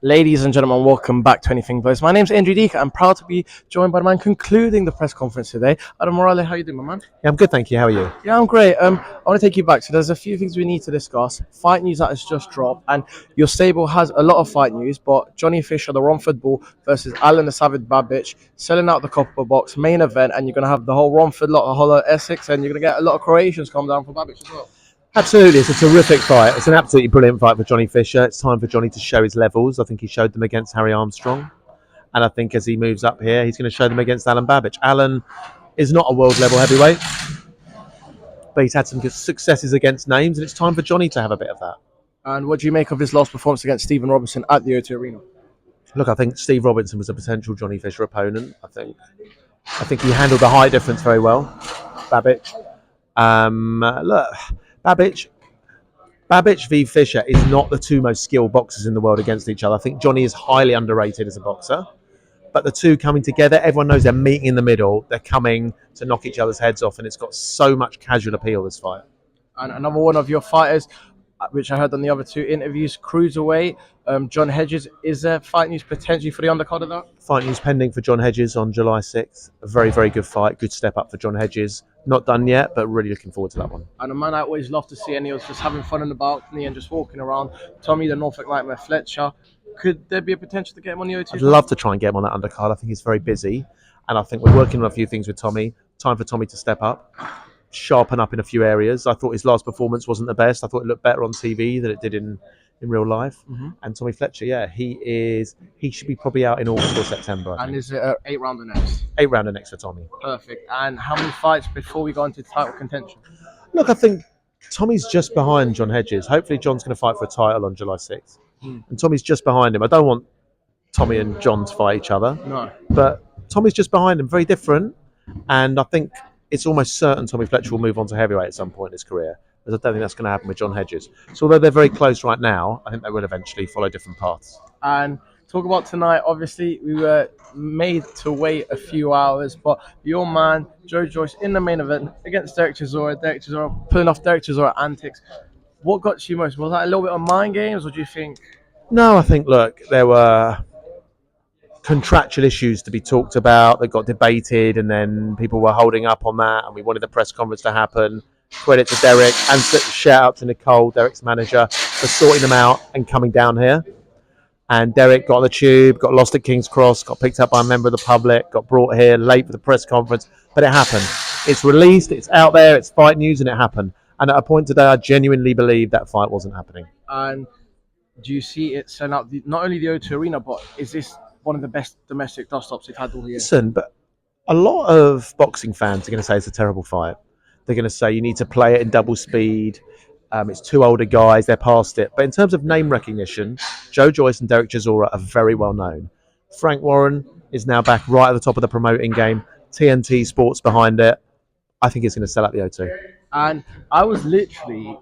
Ladies and gentlemen, welcome back to Anything Blows. My name's Andrew Deek. I'm proud to be joined by the man concluding the press conference today. Adam Morallee, how you doing, my man? Yeah, I'm good, thank you. How are you? Yeah, I'm great. I want to take you back. So there's a few things we need to discuss. Fight news that has just dropped, and your stable has a lot of fight news. But Johnny Fisher, the Romford Bull, versus Alan the Savage Babbage, selling out the Copper Box main event, and you're gonna have the whole Romford lot, the whole of Essex, and you're gonna get a lot of Croatians come down for Babbage as well. Absolutely, it's a terrific fight. It's an absolutely brilliant fight for Johnny Fisher. It's time for Johnny to show his levels. I think he showed them against Harry Armstrong. And I think as he moves up here, he's going to show them against Alan Babbage. Alan is not a world level heavyweight, but he's had some good successes against names, and it's time for Johnny to have a bit of that. And what do you make of his last performance against Stephen Robinson at the O2 Arena? Look, I think Steve Robinson was a potential Johnny Fisher opponent. I think he handled the height difference very well, Babbage. Look, Babbage v Fisher is not the two most skilled boxers in the world against each other. I think Johnny is highly underrated as a boxer. But the two coming together, everyone knows they're meeting in the middle. They're coming to knock each other's heads off, and it's got so much casual appeal, this fight. And another one of your fighters, which I heard on the other two interviews, cruiserweight, John Hedges. Is there fight news potentially for the undercard of that? Fight news pending for John Hedges on July 6th. A very, very good fight. Good step up for John Hedges. Not done yet, but really looking forward to that one. And a man I always love to see, and he was just having fun in the balcony and just walking around. Tommy, the Norfolk Nightmare Fletcher. Could there be a potential to get him on the O2? I'd love to try and get him on that undercard. I think he's very busy, and I think we're working on a few things with Tommy. Time for Tommy to step up, sharpen up in a few areas. I thought his last performance wasn't the best. I thought it looked better on TV than it did in real life. Mm-hmm. And Tommy Fletcher, yeah, he should be probably out in August or September. And is it an 8-rounder next? 8-rounder next for Tommy. Perfect. And how many fights before we go into title contention? Look, I think Tommy's just behind John Hedges. Hopefully John's going to fight for a title on July 6th. And Tommy's just behind him. I don't want Tommy and John to fight each other. No. But Tommy's just behind him, very different. And I think it's almost certain Tommy Fletcher will move on to heavyweight at some point in his career. Because I don't think that's going to happen with John Hedges. So although they're very close right now, I think they will eventually follow different paths. And talk about tonight, obviously we were made to wait a few hours, but your man, Joe Joyce, in the main event against Derek Chisora. Derek Chisora pulling off Derek Chisora antics. What got you most? Was that a little bit of mind games, or do you think? No, I think, look, there were contractual issues to be talked about that got debated, and then people were holding up on that, and we wanted the press conference to happen. Credit to Derek, and shout out to Nicole, Derek's manager, for sorting them out and coming down here. And Derek got on the tube, got lost at King's Cross, got picked up by a member of the public, got brought here late for the press conference, but it happened. It's released, it's out there, it's fight news, and it happened. And at a point today, I genuinely believe that fight wasn't happening. And do you see it selling out not only the O2 Arena, but is this one of the best domestic dust-ups we've had all year? Listen, but a lot of boxing fans are going to say it's a terrible fight. They're going to say you need to play it in double speed. It's two older guys, they're past it. But in terms of name recognition, Joe Joyce and Derek Chisora are very well known. Frank Warren is now back right at the top of the promoting game. TNT Sports behind it. I think it's going to sell out the O2. And I was literally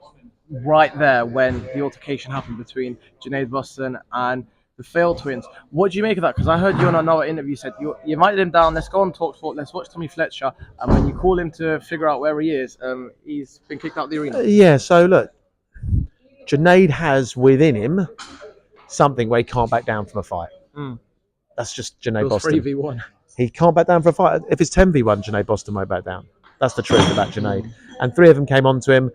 right there when the altercation happened between Junaid Boston and the Fail twins. What do you make of that? Because I heard you on another interview said you invited him down. Let's go on Talk Sport. Let's watch Tommy Fletcher. And when you call him to figure out where he is, he's been kicked out of the arena. Yeah. So look, Junaid has within him something where he can't back down from a fight. That's just Junaid Boston. 3v1. He can't back down for a fight. If it's 10v1, Junaid Boston won't back down. That's the truth about Junaid. And 3 of them came onto him,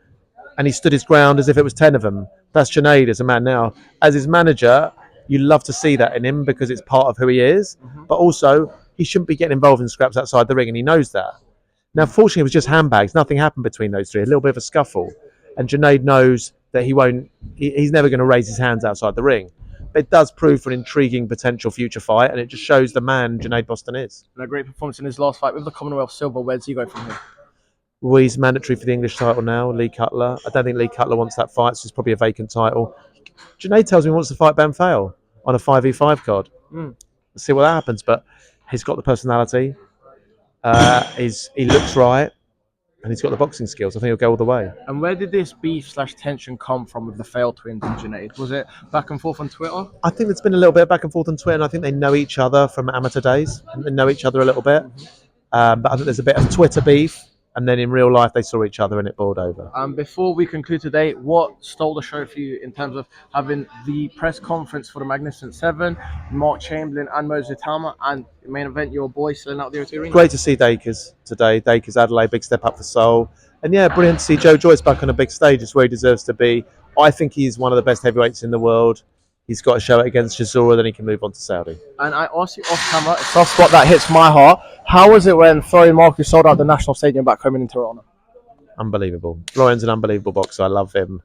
and he stood his ground as if it was 10 of them. That's Junaid as a man now. As his manager, you love to see that in him because it's part of who he is. But also, he shouldn't be getting involved in scraps outside the ring, and he knows that. Now, fortunately, it was just handbags. Nothing happened between those three. A little bit of a scuffle. And Junaid knows that he's never going to raise his hands outside the ring. But it does prove for an intriguing potential future fight, and it just shows the man Junaid Boston is. And a great performance in his last fight with the Commonwealth Silver. Where's he going from here? Well, he's mandatory for the English title now, Lee Cutler. I don't think Lee Cutler wants that fight, so it's probably a vacant title. Junaid tells me he wants to fight Ben Fale on a 5v5 card. Let's see what that happens, but he's got the personality. He looks right, and he's got the boxing skills. I think he'll go all the way. And where did this beef/tension come from with the Fail twins and Junaid? Was it back and forth on Twitter? I think there's been a little bit of back and forth on Twitter, and I think they know each other from amateur days. They know each other a little bit. But I think there's a bit of Twitter beef, And then in real life, they saw each other and it boiled over. Before we conclude today, what stole the show for you in terms of having the press conference for the Magnificent Seven, Mark Chamberlain and Mo Zitama, and the main event, your boy selling out the O2 Arena? Great to see Dakers today. Dakers Adelaide, big step up for Seoul. And yeah, brilliant to see Joe Joyce back on a big stage. It's where he deserves to be. I think he's one of the best heavyweights in the world. He's got to show it against Chisora, then he can move on to Saudi. And I asked you off camera, a soft spot that hits my heart. How was it when Florian Marku sold out the National Stadium back home in Toronto? Unbelievable. Florian's an unbelievable boxer. I love him.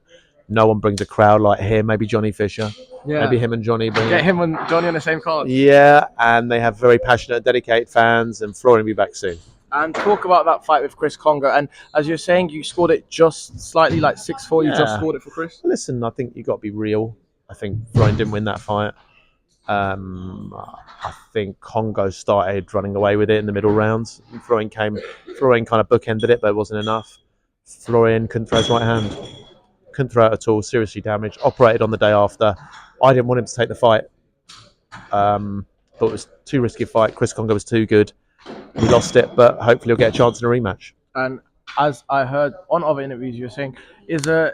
No one brings a crowd like him. Maybe Johnny Fisher. Yeah. Maybe him and Johnny bring Get it. him and Johnny on the same card. Yeah, and they have very passionate, dedicated fans, and Florian will be back soon. And talk about that fight with Chris Kongo. And as you're saying, you scored it just slightly, like 6-4. You just scored it for Chris. Listen, I think you've got to be real. I think Florian didn't win that fight. I think Kongo started running away with it in the middle rounds. Florian kind of bookended it, but it wasn't enough. Florian couldn't throw his right hand. Couldn't throw it at all. Seriously damaged. Operated on the day after. I didn't want him to take the fight. Thought it was too risky a fight. Chris Kongo was too good. He lost it, but hopefully he'll get a chance in a rematch. And as I heard on other interviews, you're saying, is a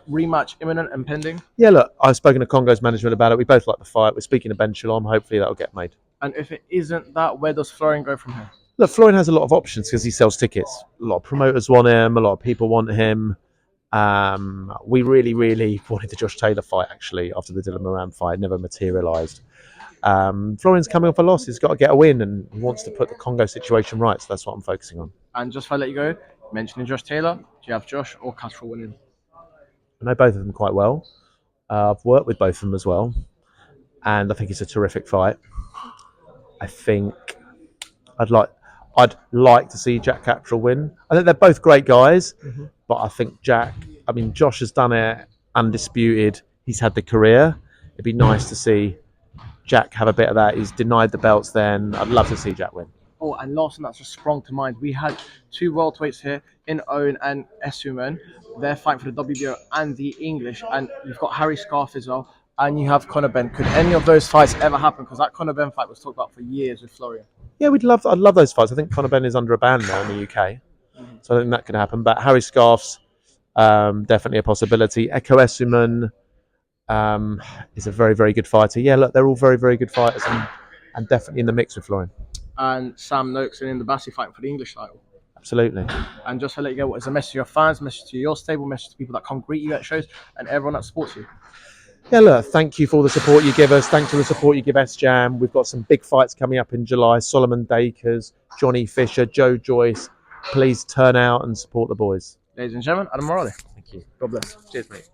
rematch imminent and pending? Yeah, look, I've spoken to Kongo's management about it. We both like the fight. We're speaking to Ben Shalom. Hopefully that'll get made. And if it isn't that, where does Florian go from here? Look, Florian has a lot of options because he sells tickets. A lot of promoters want him. A lot of people want him. We really, really wanted the Josh Taylor fight, actually, after the Dylan Moran fight. Never materialised. Florian's coming off a loss. He's got to get a win, and he wants to put the Kongo situation right. So that's what I'm focusing on. And just before I let you go, mentioning Josh Taylor, do you have Josh or Castro winning? I know both of them quite well. I've worked with both of them as well, and I think it's a terrific fight. I think I'd like to see Jack Cattrall win. I think they're both great guys, but I think Josh has done it undisputed. He's had the career. It'd be nice to see Jack have a bit of that. He's denied the belts then. I'd love to see Jack win. Oh, and last one that's just sprung to mind. We had two welterweights here in Owen and Essuman. They're fighting for the WBO and the English. And you've got Harry Scarf as well. And you have Conor Benn. Could any of those fights ever happen? Because that Conor Benn fight was talked about for years with Florian. Yeah, I'd love those fights. I think Conor Benn is under a ban now in the UK. So I think that could happen. But Harry Scarf's definitely a possibility. Echo Essuman is a very, very good fighter. Yeah, look, they're all very, very good fighters and definitely in the mix with Florian. And Sam Noakes and in the Bassi fighting for the English title. Absolutely. And just to let you go, what is a message to your fans, message to your stable, message to people that come greet you at shows, and everyone that supports you? Yeah, look, thank you for all the support you give us. Thanks for the support you give Sjam'S. We've got some big fights coming up in July. Solomon Dakers, Johnny Fisher, Joe Joyce. Please turn out and support the boys. Ladies and gentlemen, Adam Morallee. Thank you. God bless. Cheers, mate.